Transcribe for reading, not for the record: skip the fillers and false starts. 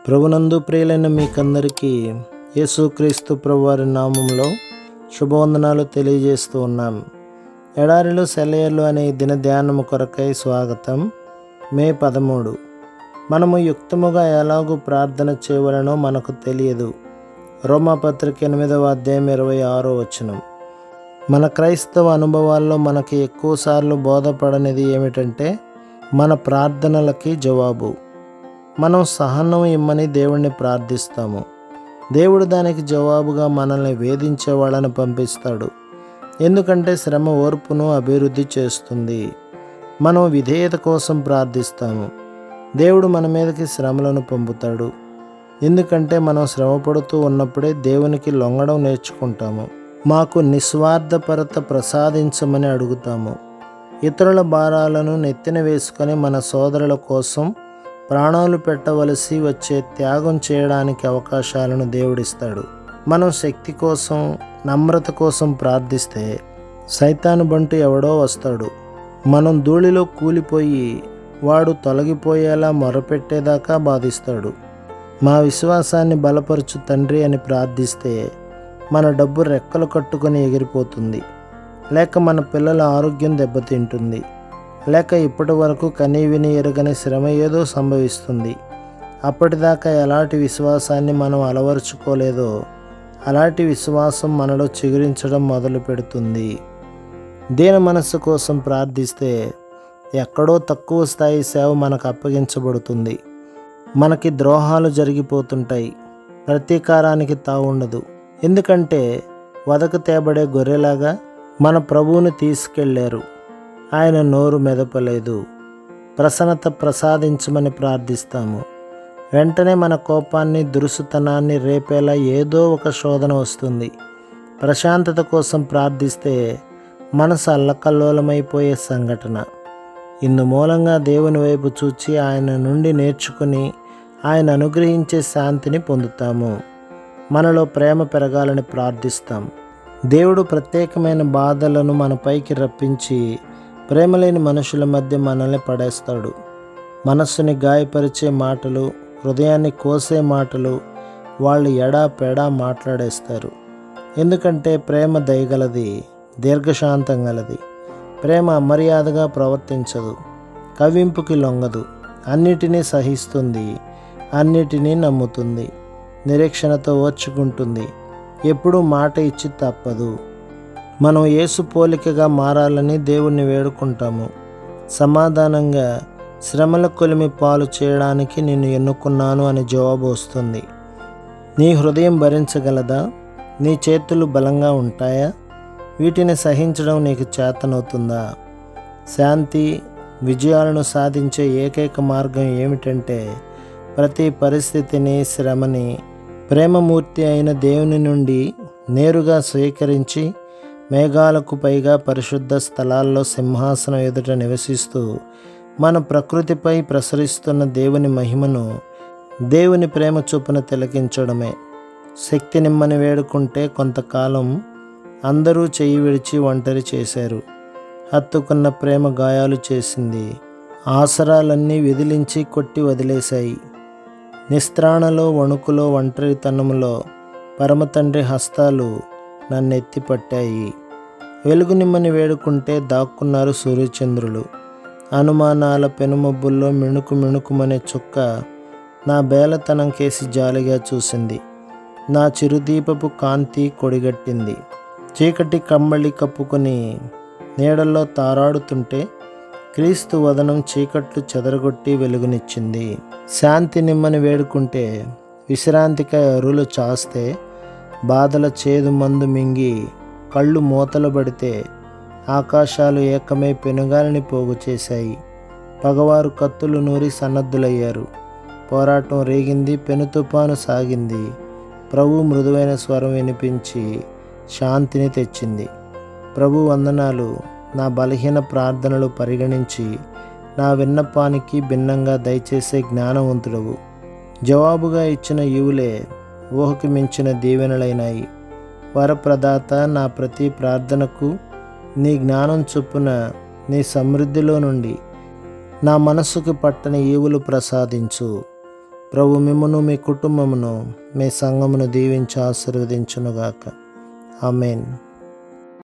ప్రభునందు ప్రియులైన మీకందరికీ యేసుక్రీస్తు ప్రభువారి నామంలో శుభవందనాలు తెలియజేస్తూ ఉన్నాం. ఎడారిలో సెలయేర్లు అనే దిన ధ్యానము కొరకై స్వాగతం. మే 13. మనము యుక్తముగా ఎలాగూ ప్రార్థన చేయవలనో మనకు తెలియదు. రోమాపత్రిక 8వ అధ్యాయం 26వ వచనం. మన క్రైస్తవ అనుభవాల్లో మనకి ఎక్కువసార్లు బోధపడనిది ఏమిటంటే మన ప్రార్థనలకి జవాబు. మనం సహనం ఇమ్మని దేవుణ్ణి ప్రార్థిస్తాము. దేవుడు దానికి జవాబుగా మనల్ని వేధించే వాళ్ళని పంపిస్తాడు. ఎందుకంటే శ్రమ ఓర్పును అభివృద్ధి చేస్తుంది. మనం విధేయత కోసం ప్రార్థిస్తాము. దేవుడు మన మీదకి శ్రమలను పంపుతాడు. ఎందుకంటే మనం శ్రమపడుతూ ఉన్నప్పుడే దేవునికి లొంగడం నేర్చుకుంటాము. మాకు నిస్వార్థపరత ప్రసాదించమని అడుగుతాము. ఇతరుల భారాలను నెత్తిన వేసుకొని మన సోదరుల కోసం ప్రాణాలు పెట్టవలసి వచ్చే త్యాగం చేయడానికి అవకాశాలను దేవుడిస్తాడు. మనం శక్తి కోసం, నమ్రత కోసం ప్రార్థిస్తే సైతాను బంటు ఎవడో వస్తాడు. మనం ధూళిలో కూలిపోయి వాడు తొలగిపోయేలా మొరపెట్టేదాకా బాధిస్తాడు. మా విశ్వాసాన్ని బలపరచు తండ్రి అని ప్రార్థిస్తే మన డబ్బు రెక్కలు కట్టుకొని ఎగిరిపోతుంది, లేక మన పిల్లల ఆరోగ్యం దెబ్బతింటుంది, లేక ఇప్పటి వరకు కనీవిని ఎరగని శ్రమ ఏదో సంభవిస్తుంది. అప్పటిదాకా ఎలాంటి విశ్వాసాన్ని మనం అలవరుచుకోలేదో అలాంటి విశ్వాసం మనలో చిగురించడం మొదలు పెడుతుంది. దీన మనస్సు కోసం ప్రార్థిస్తే ఎక్కడో తక్కువ స్థాయి సేవ మనకు అప్పగించబడుతుంది. మనకి ద్రోహాలు జరిగిపోతుంటాయి. ప్రతీకారానికి తావుండదు. ఎందుకంటే వదకు తేబడే గొర్రెలాగా మన ప్రభువుని తీసుకెళ్లారు. ఆయన నోరు మెదపలేదు. ప్రసన్నత ప్రసాదించమని ప్రార్థిస్తాము. వెంటనే మన కోపాన్ని, దురుసుతనాన్ని రేపేలా ఏదో ఒక శోధన వస్తుంది. ప్రశాంతత కోసం ప్రార్థిస్తే మనసు అల్లకల్లోలమైపోయే సంఘటన. ఇందు మూలంగా దేవుని వైపు చూచి ఆయన నుండి నేర్చుకుని ఆయన అనుగ్రహించే శాంతిని పొందుతాము. మనలో ప్రేమ పెరగాలని ప్రార్థిస్తాం. దేవుడు ప్రత్యేకమైన బాధలను మనపైకి రప్పించి ప్రేమలేని మనుషుల మధ్య మనల్ని పడేస్తాడు. మనస్సుని గాయపరిచే మాటలు, హృదయాన్ని కోసే మాటలు వాళ్ళు ఎడాపెడా మాట్లాడేస్తారు. ఎందుకంటే ప్రేమ దయగలది, దీర్ఘశాంతం గలది. ప్రేమ అమర్యాదగా ప్రవర్తించదు, కవ్వింపుకి లొంగదు, అన్నిటినీ సహిస్తుంది, అన్నిటినీ నమ్ముతుంది, నిరీక్షణతో ఓర్చుకుంటుంది, ఎప్పుడూ మాట ఇచ్చి తప్పదు. మనం యేసు పోలికగా మారాలని దేవుణ్ణి వేడుకుంటాము. సమాధానంగా శ్రమల కొలిమి పాలు చేయడానికి నిన్ను ఎన్నుకున్నాను అని జవాబు వస్తుంది. నీ హృదయం భరించగలదా? నీ చేతులు బలంగా ఉంటాయా? వీటిని సహించడం నీకు చేతనవుతుందా? శాంతి, విజయాలను సాధించే ఏకైక మార్గం ఏమిటంటే ప్రతి పరిస్థితిని, శ్రమని ప్రేమమూర్తి అయిన దేవుని నుండి నేరుగా స్వీకరించి మేఘాలకు పైగా పరిశుద్ధ స్థలాల్లో సింహాసనం ఎదుట నివసిస్తూ మన ప్రకృతిపై ప్రసరిస్తున్న దేవుని మహిమను, దేవుని ప్రేమ చొప్పున తిలకించడమే. శక్తి నిమ్మని వేడుకుంటే కొంతకాలం అందరూ చెయ్యి విడిచి ఒంటరి చేశారు. హత్తుకున్న ప్రేమ గాయాలు చేసింది. ఆసరాలన్నీ విదిలించి కొట్టి వదిలేశాయి. నిస్త్రాణలో, వణుకులో, ఒంటరితనంలో పరమతండ్రి హస్తాలు నన్నెత్తి పట్టాయి. వెలుగు నిమ్మని వేడుకుంటే దాక్కున్నారు సూర్యచంద్రులు. అనుమానాల పెనుమబ్బుల్లో మిణుకు మిణుకుమనే చుక్క నా బేలతనం కేసి జాలిగా చూసింది. నా చిరుదీపపు కాంతి కొడిగట్టింది. చీకటి కమ్మళి కప్పుకొని నీడల్లో తారాడుతుంటే క్రీస్తు వదనం చీకట్లు చెదరగొట్టి వెలుగునిచ్చింది. శాంతి నిమ్మని వేడుకుంటే విశ్రాంతికై అరులు చాస్తే బాధల చేదు మందు మింగి కళ్ళు మూతలబడితే ఆకాశాలు ఏకమై పెనుగాలిని పోగు చేశాయి. పగవారు కత్తులు నూరి సన్నద్ధులయ్యారు. పోరాటం రేగింది, పెను తుఫాను సాగింది. ప్రభు మృదువైన స్వరం వినిపించి శాంతిని తెచ్చింది. ప్రభు వందనాలు. నా బలహీన ప్రార్థనలు పరిగణించి నా విన్నపానికి భిన్నంగా దయచేసే జ్ఞానవంతుడవు. జవాబుగా ఇచ్చిన ఈవులే ఊహకి మించిన దీవెనలైనాయి. వరప్రదాత, నా ప్రతి ప్రార్థనకు నీ జ్ఞానం చొప్పున నీ సమృద్ధిలో నుండి నా మనస్సుకు పట్టని ఈవులు ప్రసాదించు. ప్రభు మిమ్మును మీ కుటుంబమును మీ సంఘమును దీవించి ఆశీర్వదించునుగాక. ఆమేన్.